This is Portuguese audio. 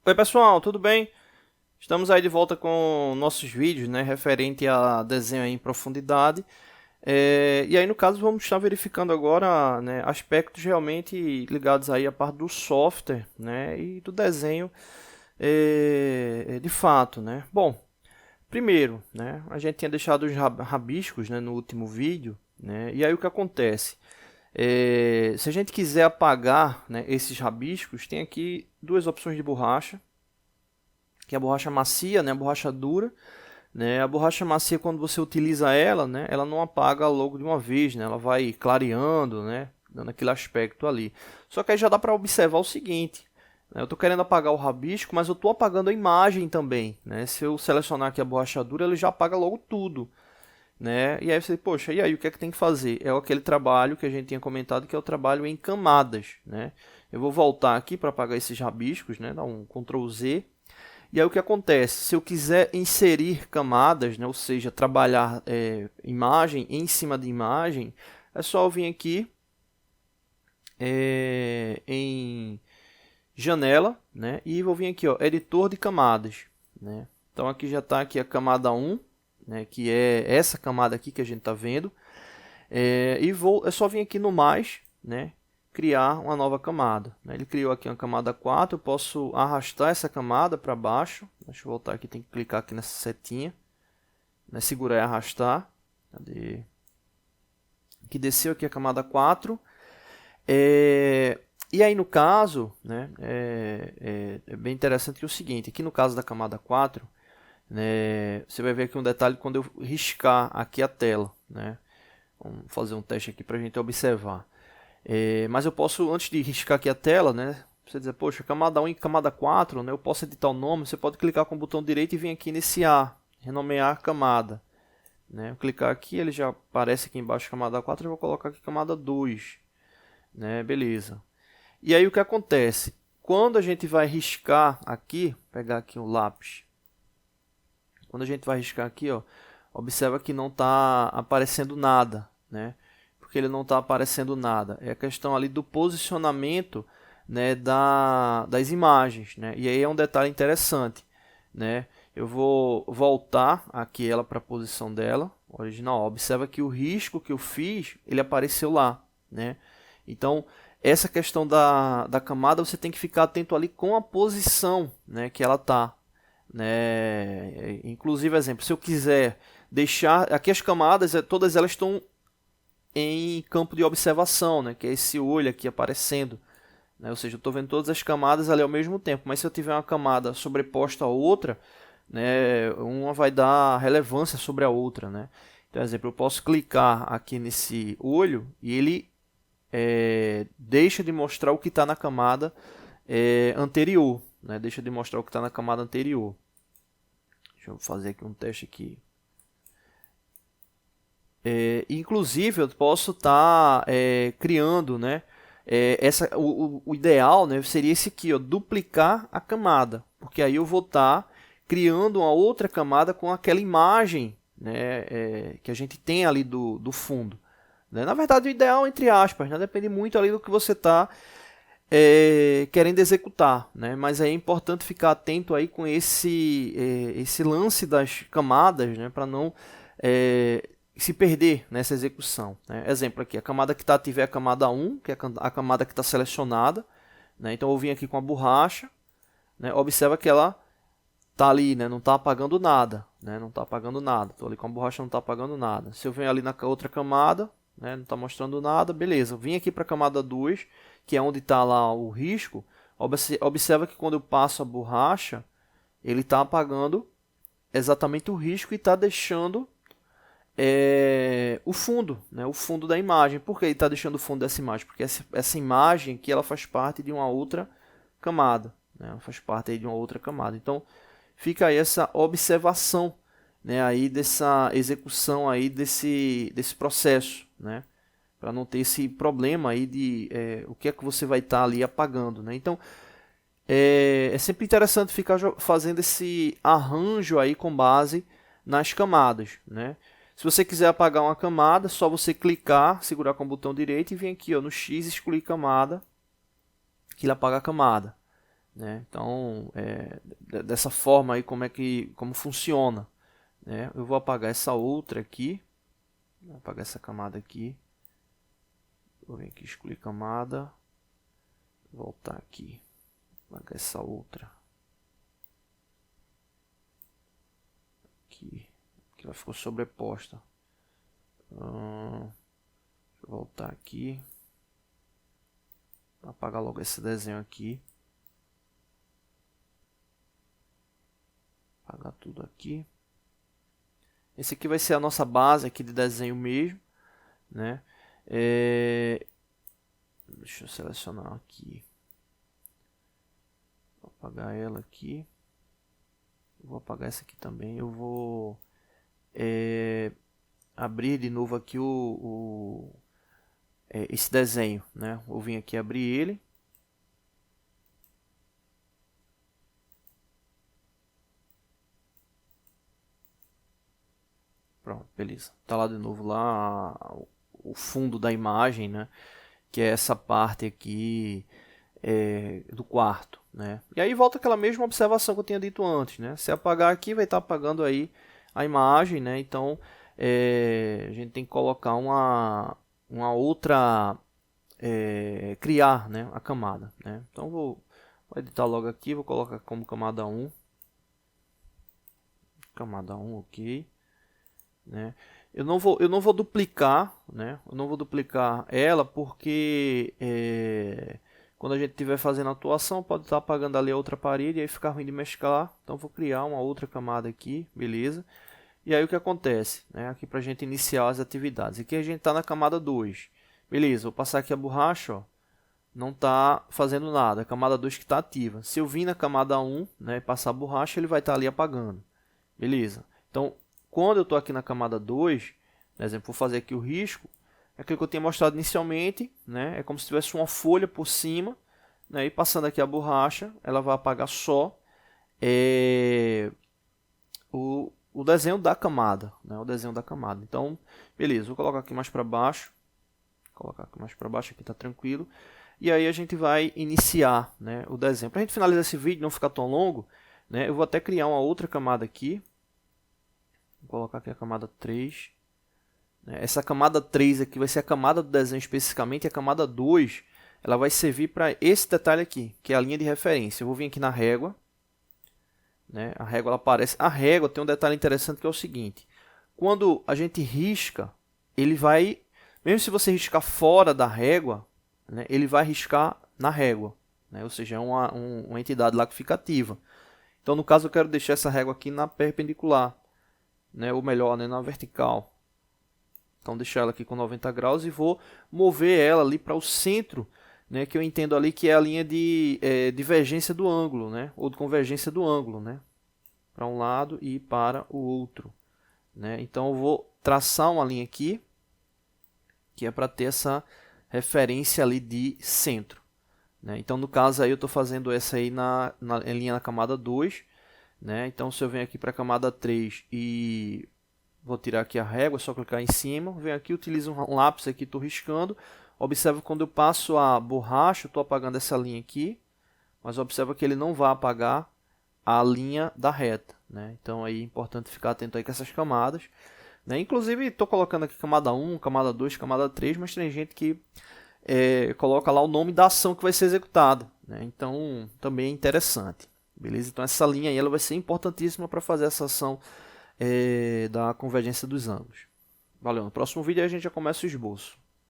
Oi pessoal, tudo bem? Estamos aí de volta com nossos vídeos, né, referente a desenho em profundidade. E aí no caso vamos estar verificando agora, né, aspectos realmente ligados aí à parte do software, né, e do desenho de fato, né. Bom, primeiro, né, a gente tinha deixado os rabiscos, né, no último vídeo, né, e aí o que acontece? Se a gente quiser apagar, né, esses rabiscos, tem aqui duas opções de borracha, que é a borracha macia, né, a borracha dura, né. A borracha macia, quando você utiliza ela, né, ela não apaga logo de uma vez, né, ela vai clareando, né, dando aquele aspecto ali. Só que aí já dá para observar o seguinte, né, eu estou querendo apagar o rabisco, mas eu estou apagando a imagem também, né. Se eu selecionar aqui a borracha dura, ele já apaga logo tudo, né. E aí você, poxa, e aí o que é que tem que fazer? É aquele trabalho que a gente tinha comentado, que é o trabalho em camadas, né. Eu vou voltar aqui para apagar esses rabiscos, né, dar um Ctrl Z. E aí o que acontece? Se eu quiser inserir camadas, né, ou seja, trabalhar imagem em cima de imagem, é só eu vir aqui em janela, né, e vou vir aqui, ó, editor de camadas, né. Então aqui já está aqui a camada 1, né, que é essa camada aqui que a gente está vendo. É só vir aqui no mais, né, criar uma nova camada, né. Ele criou aqui uma camada 4, eu posso arrastar essa camada para baixo. Deixa eu voltar aqui, tem que clicar aqui nessa setinha, né, segurar e arrastar. Cadê? Que desceu aqui a camada 4. E aí no caso, né, é bem interessante que é o seguinte, aqui no caso da camada 4, né, você vai ver aqui um detalhe quando eu riscar aqui a tela, né. Vamos fazer um teste aqui para a gente observar. Mas eu posso, antes de riscar aqui a tela, né, você dizer, poxa, camada 1 e camada 4, né, eu posso editar o nome, você pode clicar com o botão direito e vir aqui nesse A, renomear camada. Né, eu clicar aqui, ele já aparece aqui embaixo camada 4, eu vou colocar aqui camada 2. Né, beleza. E aí o que acontece? Quando a gente vai riscar aqui, pegar aqui o lápis, quando a gente vai riscar aqui, ó, observa que não está aparecendo nada, né? Porque ele não está aparecendo nada. É a questão ali do posicionamento, né, das imagens, né? E aí é um detalhe interessante, né? Eu vou voltar aqui ela para a posição dela original. Observa que o risco que eu fiz, ele apareceu lá, né? Então, essa questão da camada, você tem que ficar atento ali com a posição, né, que ela está, né? Inclusive, exemplo, se eu quiser deixar aqui as camadas, todas elas estão em campo de observação, né, que é esse olho aqui aparecendo, né? Ou seja, eu estou vendo todas as camadas ali ao mesmo tempo, mas se eu tiver uma camada sobreposta a outra, né, uma vai dar relevância sobre a outra, né? Então, exemplo, eu posso clicar aqui nesse olho e ele deixa de mostrar o que está na camada anterior, né? Deixa de mostrar o que está na camada anterior. Deixa eu fazer aqui um teste aqui. Inclusive, eu posso estar criando, né? O ideal, né, seria esse aqui, ó, duplicar a camada, porque aí eu vou estar criando uma outra camada com aquela imagem, né, que a gente tem ali do fundo. Né? Na verdade, o ideal, entre aspas, né, depende muito ali do que você está querendo executar, né? Mas é importante ficar atento aí com esse lance das camadas, né? Para não se perder nessa execução, né? Exemplo aqui, a camada que está ativa é a camada 1, que é a camada que está selecionada, né? Então eu vim aqui com a borracha, né? Observa que ela está ali, né? Não está apagando nada, né? Não está apagando nada. Estou ali com a borracha, não está apagando nada. Se eu venho ali na outra camada, né? Não está mostrando nada, beleza. Vim aqui para a camada 2, que é onde está lá o risco. Observa que quando eu passo a borracha, ele está apagando exatamente o risco e está deixando o fundo, né? O fundo da imagem. Por que ele está deixando o fundo dessa imagem? Porque essa imagem aqui ela faz parte de uma outra camada, né? Ela faz parte aí de uma outra camada. Então fica aí essa observação, né, aí dessa execução aí desse processo, né, para não ter esse problema aí de o que é que você vai estar ali apagando, né? Então é sempre interessante ficar fazendo esse arranjo aí com base nas camadas, né? Se você quiser apagar uma camada, só você clicar, segurar com o botão direito e vir aqui, ó, no X excluir camada, que ele apaga a camada. né? Então, dessa forma aí, como funciona, né? Eu vou apagar essa outra aqui, vou apagar essa camada aqui, vou vir aqui excluir camada, voltar aqui, apagar essa outra aqui, que ela ficou sobreposta. Deixa eu voltar aqui, apagar logo esse desenho aqui, apagar tudo aqui. Esse aqui vai ser a nossa base aqui de desenho mesmo, né? Deixa eu selecionar aqui, vou apagar ela aqui, vou apagar essa aqui também. Eu vou abrir de novo aqui esse desenho, né? Vou vir aqui abrir ele. Pronto, beleza. Tá lá de novo lá o fundo da imagem, né? Que é essa parte aqui do quarto, né? E aí volta aquela mesma observação que eu tinha dito antes, né? Se apagar aqui, vai estar apagando aí a imagem, né? Então a gente tem que colocar uma outra, criar, né, a camada, né? Então vou editar logo aqui, vou colocar como camada 1, ok, né? Eu não vou duplicar, né? Eu não vou duplicar ela porque quando a gente estiver fazendo a atuação pode estar apagando ali a outra parede e aí ficar ruim de mesclar. Então vou criar uma outra camada aqui, beleza? E aí o que acontece, né? Aqui para a gente iniciar as atividades. Aqui a gente está na camada 2. Beleza, vou passar aqui a borracha, ó, não está fazendo nada. A camada 2 que está ativa. Se eu vir na camada 1, né, e passar a borracha, ele vai estar ali apagando. Beleza. Então, quando eu estou aqui na camada 2, por exemplo, vou fazer aqui o risco, é aquilo que eu tinha mostrado inicialmente, né? É como se tivesse uma folha por cima, né? E passando aqui a borracha, ela vai apagar só o desenho da camada, né? O desenho da camada. Então, beleza, vou colocar aqui mais para baixo. Aqui está tranquilo. E aí a gente vai iniciar, né, o desenho. Para a gente finalizar esse vídeo, não ficar tão longo, né, eu vou até criar uma outra camada aqui. Vou colocar aqui a camada 3. Essa camada 3 aqui vai ser a camada do desenho especificamente. E a camada 2 ela vai servir para esse detalhe aqui, que é a linha de referência. Eu vou vir aqui na régua. Né, a régua ela aparece. A régua tem um detalhe interessante que é o seguinte. Quando a gente risca, ele vai... Mesmo se você riscar fora da régua, né, ele vai riscar na régua. Né, ou seja, é uma entidade lá que fica ativa. Então, no caso, eu quero deixar essa régua aqui na perpendicular. Né, ou melhor, né, na vertical. Então, deixar ela aqui com 90 graus e vou mover ela ali para o centro, né, que eu entendo ali que é a linha de divergência do ângulo, né, ou de convergência do ângulo, né, para um lado e para o outro. Né. Então, eu vou traçar uma linha aqui, que é para ter essa referência ali de centro. Né? Então, no caso, aí eu estou fazendo essa aí em linha na camada 2. Né? Então, se eu venho aqui para a camada 3 e vou tirar aqui a régua, é só clicar em cima. Venho aqui, utilizo um lápis aqui, estou riscando. Observa quando eu passo a borracha, estou apagando essa linha aqui. Mas observa que ele não vai apagar a linha da reta. Né? Então, aí é importante ficar atento aí com essas camadas. Né? Inclusive, estou colocando aqui camada 1, camada 2, camada 3, mas tem gente que coloca lá o nome da ação que vai ser executada. Né? Então, também é interessante. Beleza? Então, essa linha aí ela vai ser importantíssima para fazer essa ação da convergência dos ângulos. Valeu, no próximo vídeo a gente já começa o esboço.